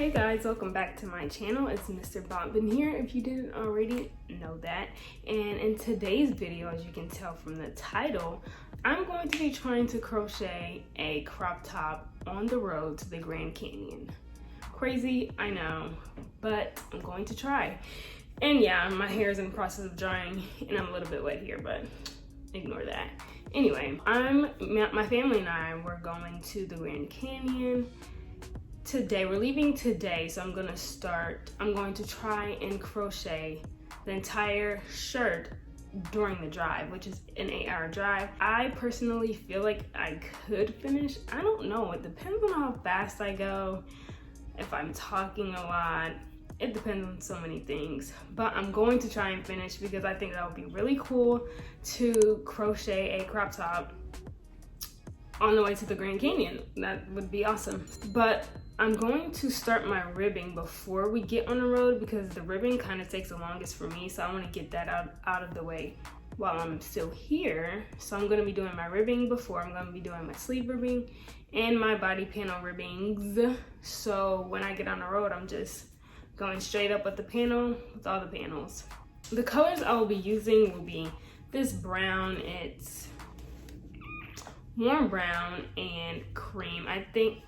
Hey guys, welcome back to my channel. It's Mr. Bobbin here, if you didn't already know that. And in today's video, as you can tell from the title, I'm going to be trying to crochet a crop top on the road to the Grand Canyon. Crazy, I know, but I'm going to try. And yeah, my hair is in the process of drying and I'm a little bit wet here, but ignore that. Anyway, my family and I, we're going to the Grand Canyon today. We're leaving today, so I'm going to try and crochet the entire shirt during the drive, which is an 8-hour drive. I personally feel like I could finish. I don't know, it depends on how fast I go, if I'm talking a lot. It depends on so many things, but I'm going to try and finish because I think that would be really cool to crochet a crop top on the way to the Grand Canyon. That would be awesome. But I'm going to start my ribbing before we get on the road because the ribbing kind of takes the longest for me, so I want to get that out of the way while I'm still here. So I'm going to be doing my ribbing before. I'm going to be doing my sleeve ribbing and my body panel ribbings. So when I get on the road, I'm just going straight up with the panel, with all the panels. The colors I will be using will be this brown. It's warm brown and cream. I think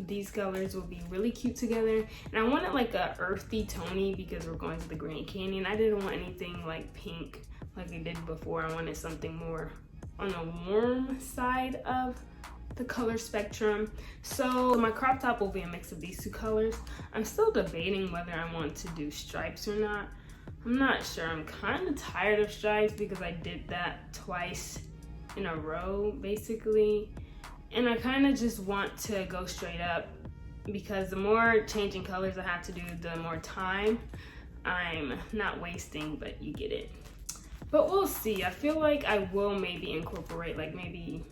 these colors will be really cute together, and I wanted like a earthy tony because we're going to the Grand Canyon. I didn't want anything like pink like I did before. I wanted something more on the warm side of the color spectrum. So my crop top will be a mix of these two colors. I'm still debating whether I want to do stripes or not. I'm not sure. I'm kind of tired of stripes because I did that twice in a row basically, and I kind of just want to go straight up because the more changing colors I have to do, the more time I'm not wasting, but you get it. But we'll see. I feel like I will maybe incorporate like maybe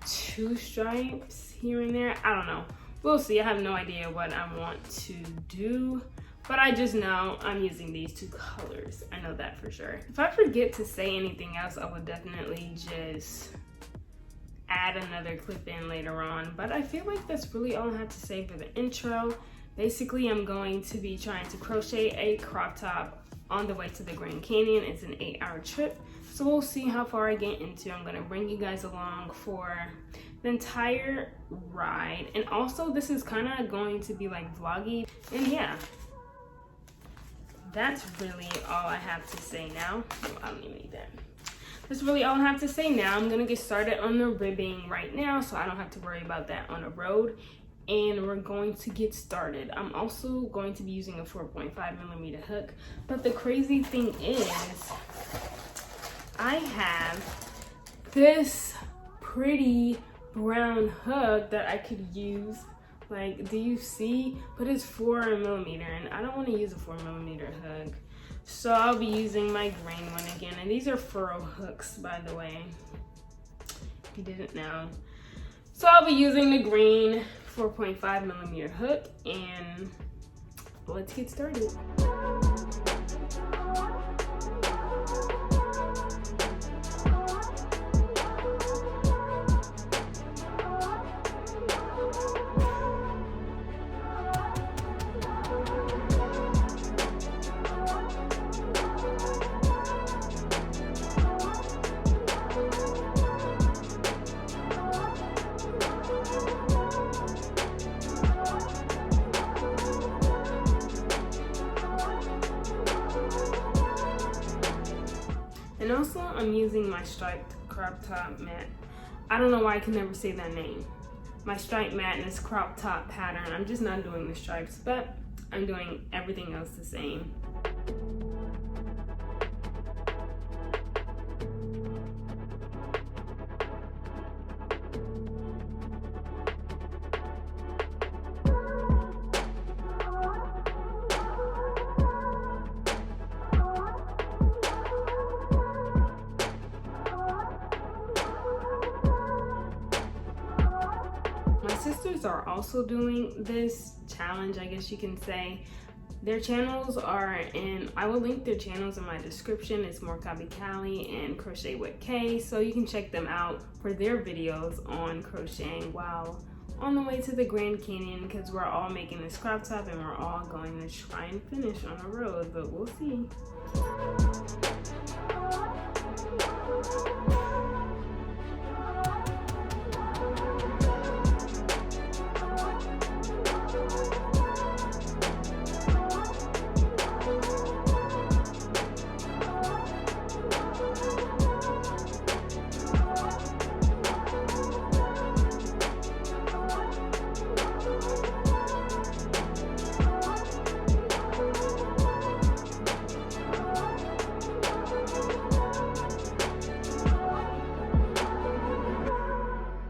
2 stripes here and there. I don't know. We'll see. I have no idea what I want to do, but I just know I'm using these 2 colors. I know that for sure. If I forget to say anything else, I will definitely just add another clip in later on, but I feel like that's really all I have to say for the intro. Basically, I'm going to be trying to crochet a crop top on the way to the Grand Canyon. It's an 8-hour trip, so we'll see how far I get into. I'm gonna bring you guys along for the entire ride, and also this is kind of going to be like vloggy, and yeah, that's really all I have to say now. Oh, I don't even need that. That's really all I have to say now. I'm gonna get started on the ribbing right now so I don't have to worry about that on the road, and we're going to get started. I'm also going to be using a 4.5mm hook, but the crazy thing is I have this pretty brown hook that I could use. Like, do you see? But it's 4mm, and I don't want to use a 4mm hook. So I'll be using my green one again, and these are furrow hooks, by the way, if you didn't know. So I'll be using the green 4.5mm hook, and let's get started. And also, I'm using my striped crop top mat. I don't know why I can never say that name. My striped mat and this crop top pattern. I'm just not doing the stripes, but I'm doing everything else the same. Sisters are also doing this challenge, I guess you can say. Their channels are in, I will link their channels in my description. It's More Copy Callie and Crochet with K, so you can check them out for their videos on crocheting while on the way to the Grand Canyon because we're all making this crop top and we're all going to try and finish on the road, but we'll see.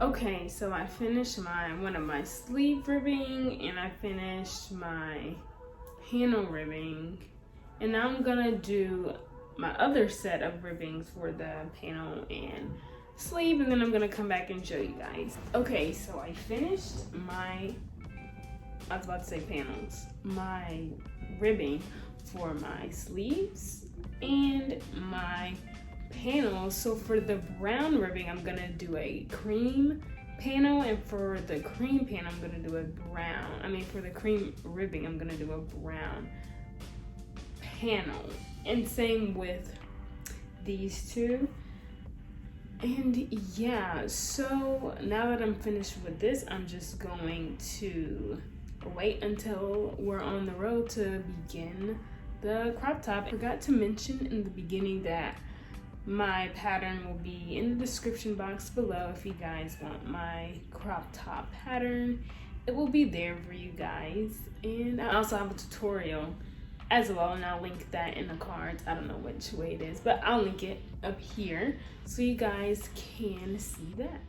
Okay, so I finished one of my sleeve ribbing and I finished my panel ribbing, and now I'm gonna do my other set of ribbings for the panel and sleeve, and then I'm gonna come back and show you guys. Okay, so I finished my my ribbing for my sleeves and my panels. So for the brown ribbing, I'm gonna do a cream panel, and for the cream panel, I'm gonna do a brown. For the cream ribbing, I'm gonna do a brown panel. And same with these two. And yeah, so now that I'm finished with this, I'm just going to wait until we're on the road to begin the crop top. I forgot to mention in the beginning that my pattern will be in the description box below. If you guys want my crop top pattern, it will be there for you guys. And I also have a tutorial as well, and I'll link that in the cards. I don't know which way it is, but I'll link it up here so you guys can see that.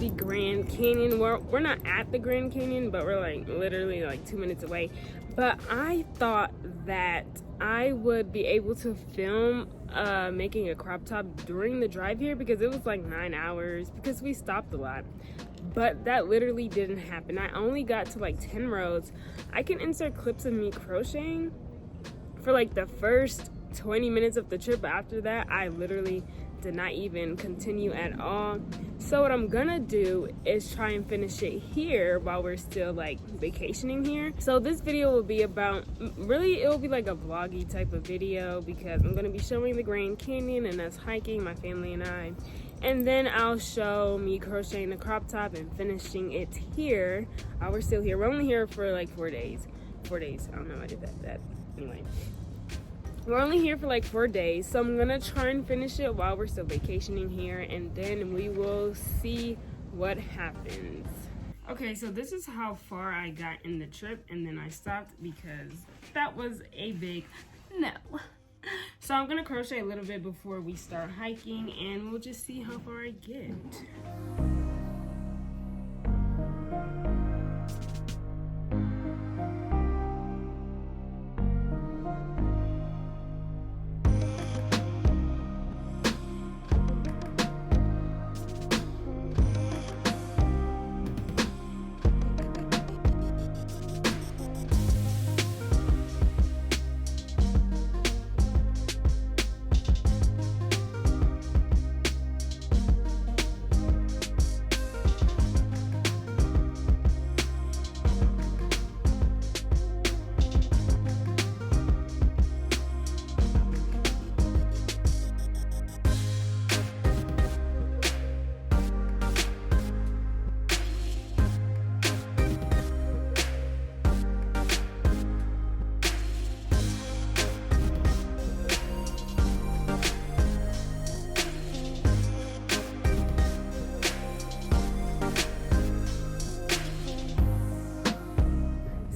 The Grand Canyon. We're not at the Grand Canyon, but we're like literally like 2 minutes away. But I thought that I would be able to film making a crop top during the drive here because it was like 9 hours because we stopped a lot. But that literally didn't happen. I only got to like 10 rows. I can insert clips of me crocheting for like the first 20 minutes of the trip, but after that I literally did not even continue at all. So what I'm gonna do is try and finish it here while we're still like vacationing here. So this video will be about, really it will be like a vloggy type of video, because I'm gonna be showing the Grand Canyon and us hiking, my family and I. And then I'll show me crocheting the crop top and finishing it here while we're still here. We're only here for like 4 days. 4 days, I don't know, I did that. Anyway. We're only here for like 4 days, so I'm gonna try and finish it while we're still vacationing here, and then we will see what happens. Okay, so this is how far I got in the trip, and then I stopped because that was a big no. So I'm gonna crochet a little bit before we start hiking, and we'll just see how far I get.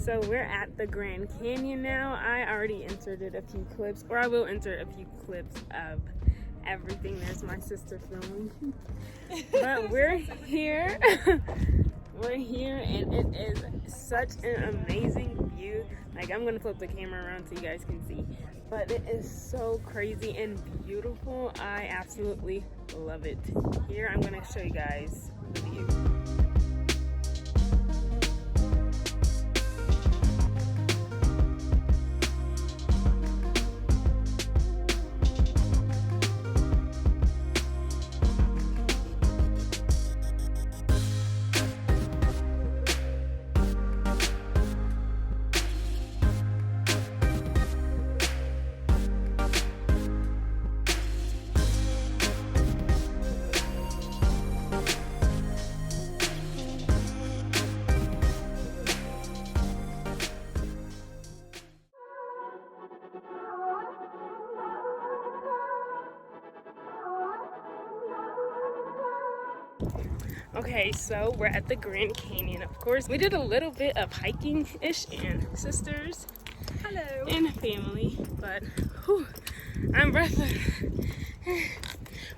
So we're at the Grand Canyon now. I already inserted a few clips, or I will insert a few clips of everything. There's my sister filming. But we're here. We're here, and it is such an amazing view. Like, I'm gonna flip the camera around so you guys can see. But it is so crazy and beautiful. I absolutely love it. Here, I'm gonna show you guys the view. Okay, so we're at the Grand Canyon. Of course, we did a little bit of hiking-ish, and sisters, hello, and family, but whew, I'm breathless.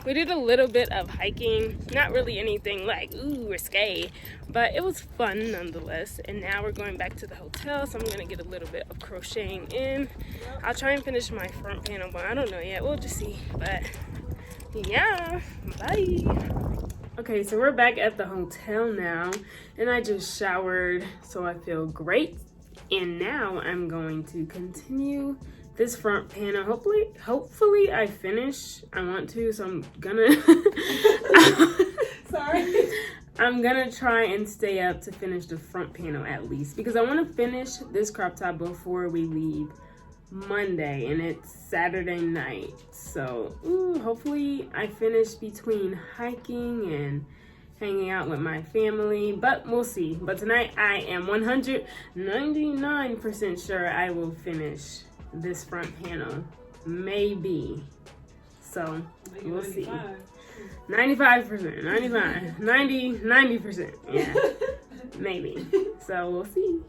We did a little bit of hiking, not really anything like ooh risque, but it was fun nonetheless. And now we're going back to the hotel, so I'm gonna get a little bit of crocheting in. I'll try and finish my front panel, but I don't know yet. We'll just see. But yeah, bye. Okay, so we're back at the hotel now, and I just showered, so I feel great. And now I'm going to continue this front panel. Hopefully I finish. I want to, so I'm gonna sorry. I'm gonna try and stay up to finish the front panel at least, because I want to finish this crop top before we leave Monday, and it's Saturday night. So hopefully I finish between hiking and hanging out with my family, but we'll see. But tonight I am 199% sure I will finish this front panel, maybe. So we'll see. 95%, 95, 90%, yeah, maybe. So we'll see.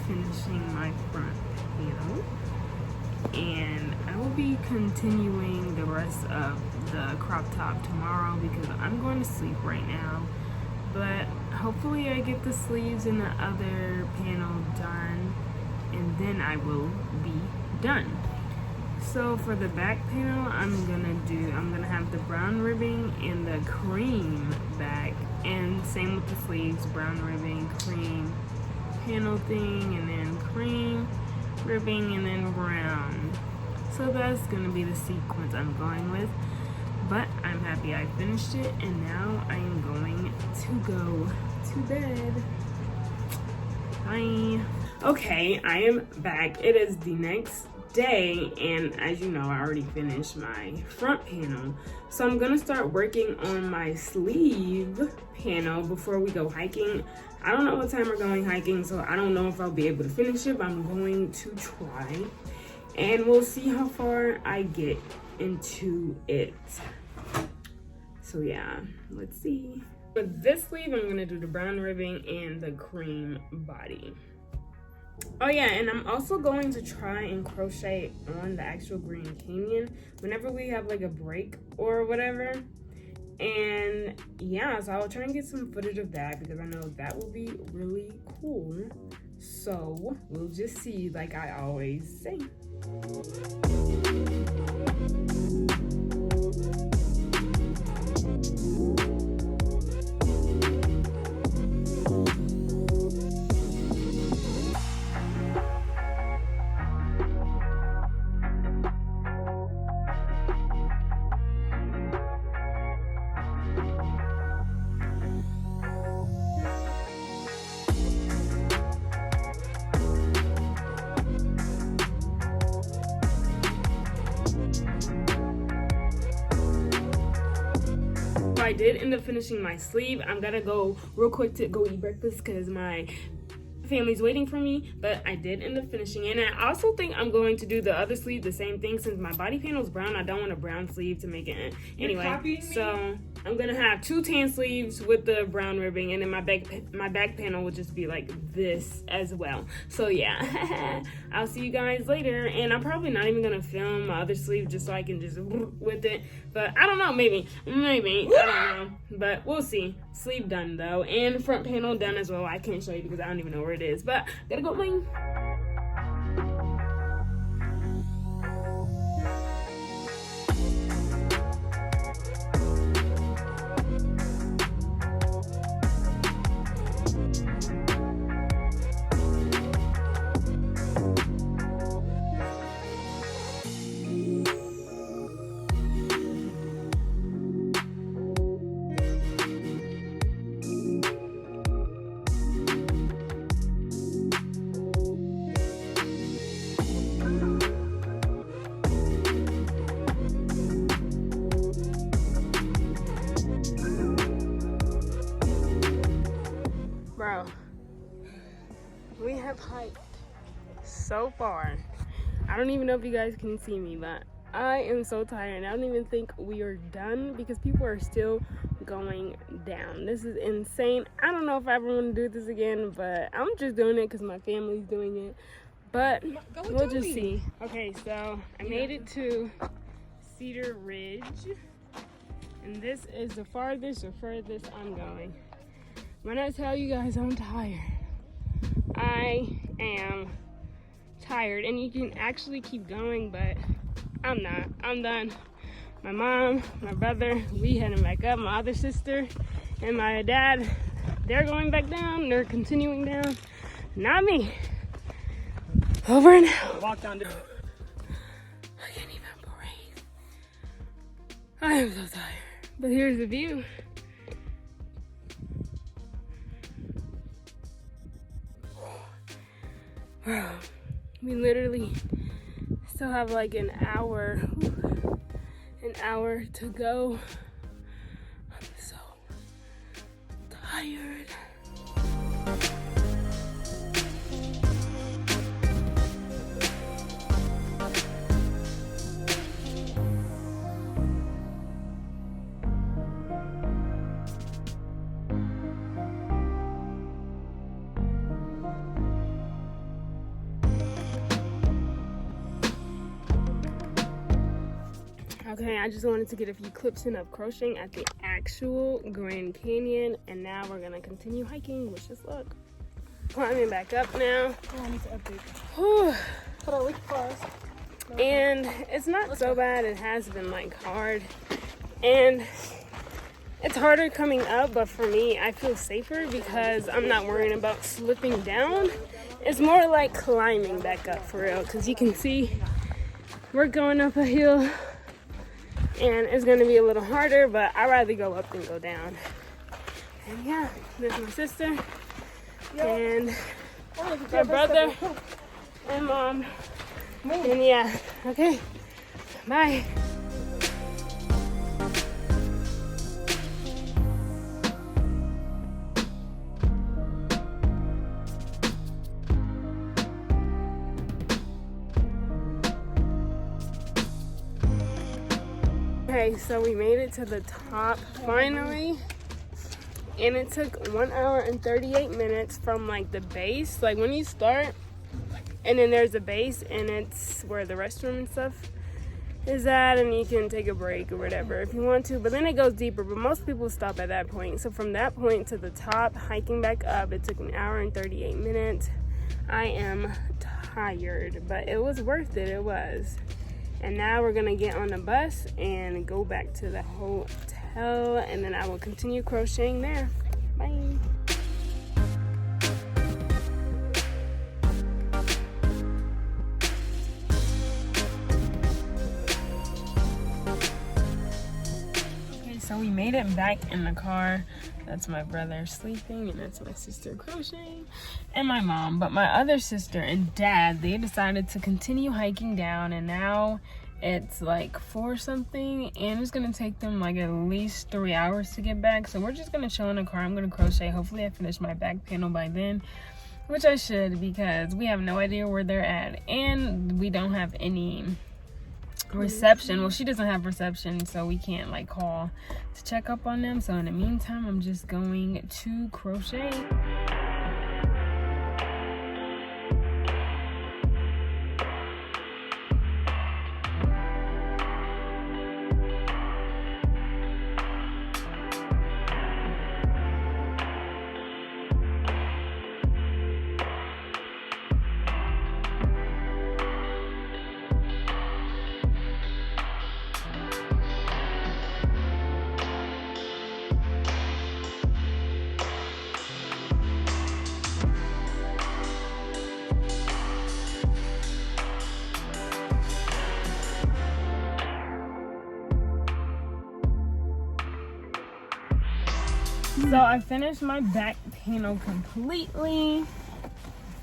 finishing my front panel, and I will be continuing the rest of the crop top tomorrow because I'm going to sleep right now. But hopefully I get the sleeves and the other panel done, and then I will be done. So for the back panel, I'm gonna have the brown ribbing and the cream back, and same with the sleeves, brown ribbing, cream panel thing, and then cream ribbing, and then brown. So that's gonna be the sequence I'm going with. But I'm happy I finished it, and now I am going to go to bed. Bye. Okay, I am back. It is the next day, and as you know, I already finished my front panel. So I'm gonna start working on my sleeve panel before we go hiking. I don't know what time we're going hiking, so I don't know if I'll be able to finish it, but I'm going to try. And we'll see how far I get into it. So yeah, let's see. For this sleeve, I'm gonna do the brown ribbing and the cream body. Oh yeah, and I'm also going to try and crochet on the actual Green Canyon whenever we have like a break or whatever. And yeah, so I'll try and get some footage of that because I know that will be really cool. So we'll just see, like I always say. I did end up finishing my sleeve. I'm gonna go real quick to go eat breakfast because my family's waiting for me, but I did end up finishing it. And I also think I'm going to do the other sleeve the same thing. Since my body panel is brown, I don't want a brown sleeve to make it anyway. So I'm gonna have 2 tan sleeves with the brown ribbing, and then my back panel will just be like this as well. So yeah, I'll see you guys later. And I'm probably not even gonna film my other sleeve just so I can just with it. But I don't know, maybe, I don't know. But we'll see. Sleeve done though, and front panel done as well. I can't show you because I don't even know where it is, but gotta go bling. Bro, we have hiked so far. I don't even know if you guys can see me, but I am so tired, and I don't even think we are done because people are still going down. This is insane. I don't know if I ever want to do this again, but I'm just doing it because my family's doing it. But we'll just see. Okay, so I made it to Cedar Ridge, and this is the farthest I'm going. When I tell you guys I'm tired, I am tired, and you can actually keep going, but I'm not. I'm done. My mom, my brother, we heading back up. My other sister and my dad, they're going back down. They're continuing down. Not me. Over and out. Walk down. I can't even breathe. I am so tired. But here's the view. Bro, we literally still have like an hour to go. I'm so tired. Okay, I just wanted to get a few clips in of crocheting at the actual Grand Canyon, and now we're gonna continue hiking. Wish us luck. Climbing back up now. Oh, I need to update. Whew. Hold on, we can pause. And it's not so bad. It has been like hard, and it's harder coming up, but for me, I feel safer because I'm not worrying about slipping down. It's more like climbing back up for real, because you can see we're going up a hill and it's gonna be a little harder, but I'd rather go up than go down. And yeah, there's my sister and my brother and mom. And yeah, okay, bye. Okay, so we made it to the top finally, and it took 1 hour and 38 minutes from like the base, like when you start, and then there's a base, and it's where the restroom and stuff is at, and you can take a break or whatever if you want to, but then it goes deeper, but most people stop at that point. So from that point to the top, hiking back up, it took 1 hour and 38 minutes. I am tired, but it was worth it. It was. And now we're gonna get on the bus and go back to the hotel, and then I will continue crocheting there. Bye. Okay, so we made it back in the car. That's my brother sleeping, and that's my sister crocheting, and my mom. But my other sister and dad, they decided to continue hiking down, and now it's like 4 something, and it's gonna take them like at least 3 hours to get back. So we're just gonna chill in the car. I'm gonna crochet. Hopefully I finish my back panel by then, which I should, because we have no idea where they're at, and we don't have any reception. Well, she doesn't have reception, so we can't like call to check up on them. So in the meantime, I'm just going to crochet. So I finished my back panel completely.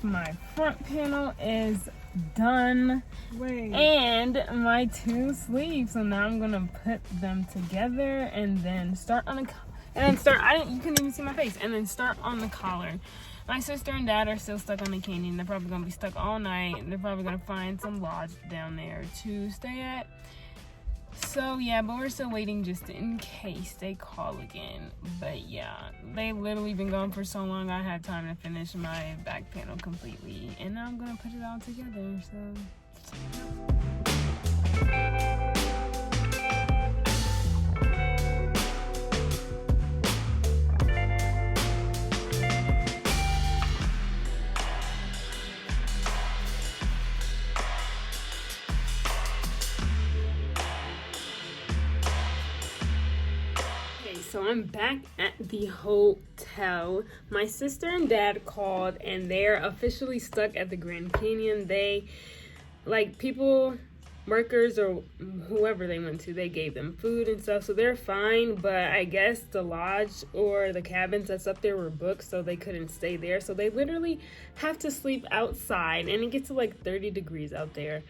My front panel is done. Wait. And my 2 sleeves. So now I'm gonna put them together and then start on the you couldn't even see my face. And then start on the collar. My sister and dad are still stuck on the canyon. They're probably gonna be stuck all night. They're probably gonna find some lodge down there to stay at. So yeah, but we're still waiting just in case they call again. But yeah, they've literally been gone for so long. I had time to finish my back panel completely, and now I'm gonna put it all together. So I'm back at the hotel. My sister and dad called, and they're officially stuck at the Grand Canyon. They, like, people, workers or whoever they went to, they gave them food and stuff, so they're fine. But I guess the lodge or the cabins that's up there were booked, so they couldn't stay there. So they literally have to sleep outside, and it gets to like 30 degrees out there.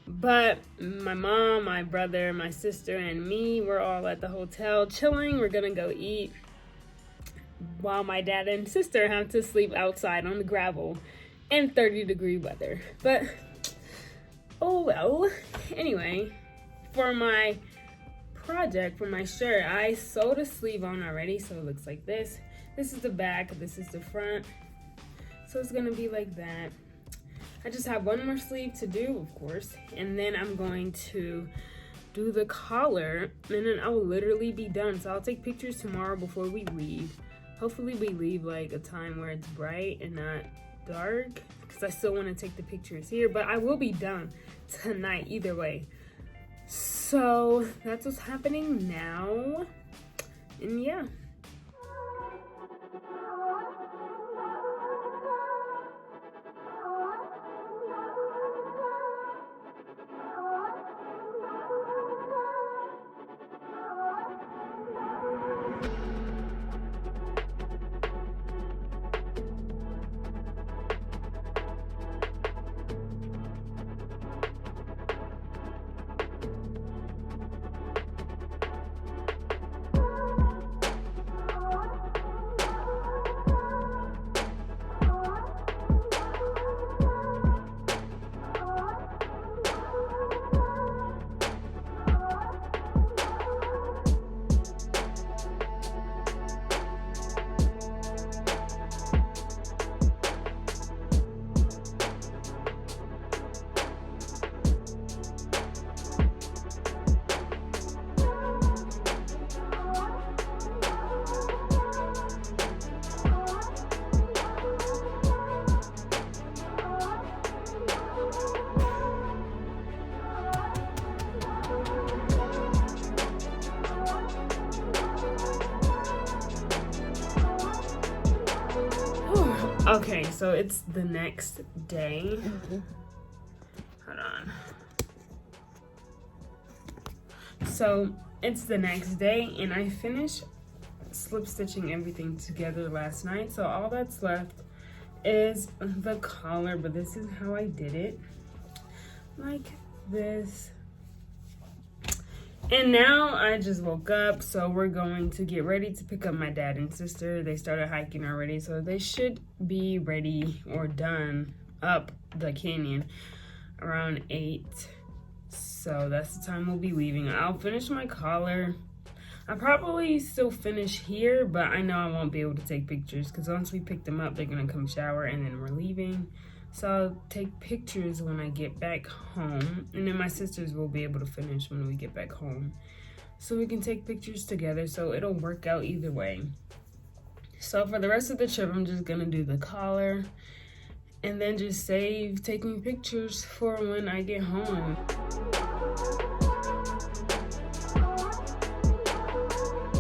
But my mom, my brother, my sister, and me, we're all at the hotel chilling. We're gonna go eat while my dad and sister have to sleep outside on the gravel in 30-degree weather. But oh well. Anyway, for my project, for my shirt, I sewed a sleeve on already, so it looks like this. This is the back, this is the front. So it's gonna be like that. I just have one more sleeve to do, of course, and then I'm going to do the collar, and then I'll literally be done. So I'll take pictures tomorrow before we leave. Hopefully we leave like a time where it's bright and not dark, because I still want to take the pictures here, but I will be done tonight either way. So that's what's happening now, and yeah. Okay, so it's the next day. Hold on. So it's the next day, and I finished slip stitching everything together last night. So all that's left is the collar, but this is how I did it. Like this. And now I just woke up, so we're going to get ready to pick up my dad and sister. They started hiking already, so they should be ready or done up the canyon around 8. So that's the time we'll be leaving. I'll finish my collar. I'll probably still finish here, but I know I won't be able to take pictures because once we pick them up, they're gonna come shower and then we're leaving. So I'll take pictures when I get back home, and then my sisters will be able to finish when we get back home. So we can take pictures together, so it'll work out either way. So for the rest of the trip, I'm just gonna do the collar and then just save taking pictures for when I get home.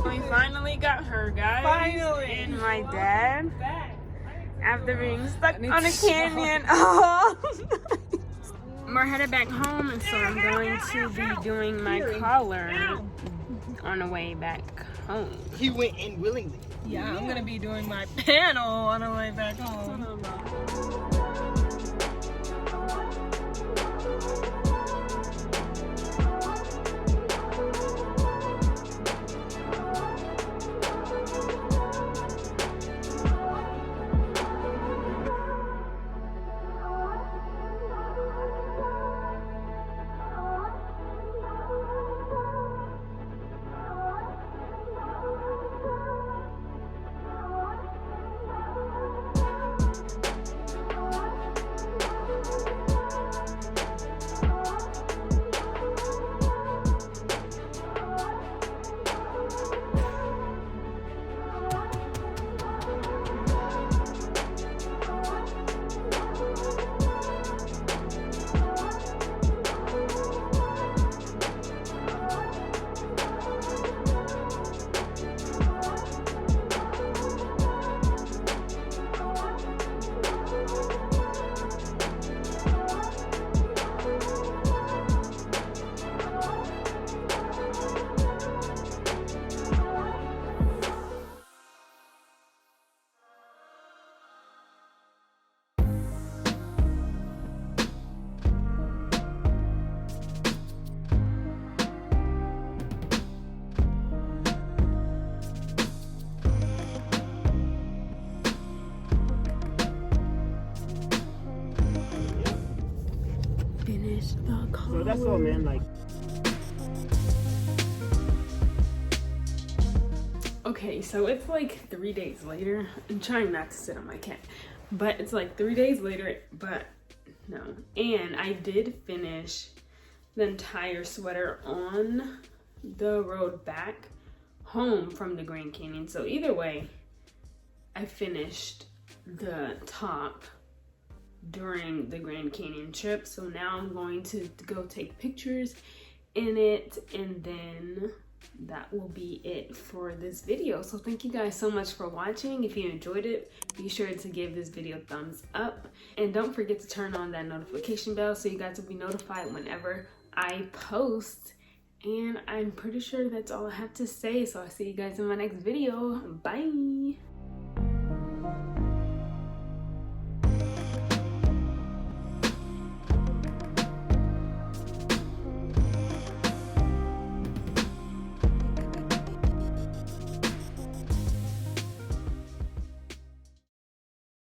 We finally got her, guys. Finally! And my dad. After being stuck on a canyon. Oh, we're headed back home, and so I'm going to be doing my collar on the way back home. He went in willingly. Yeah, I'm gonna be doing my panel on the way back home. So that's all, man. Like. Okay, so it's like 3 days later. I'm trying not to sit on my cat, but it's like 3 days later, but no. And I did finish the entire sweater on the road back home from the Grand Canyon. So either way, I finished the top during the Grand Canyon trip. So now I'm going to go take pictures in it, and then that will be it for this video. So thank you guys so much for watching. If you enjoyed it, be sure to give this video a thumbs up, and don't forget to turn on that notification bell so you guys will be notified whenever I post. And I'm pretty sure that's all I have to say, so I'll see you guys in my next video. Bye.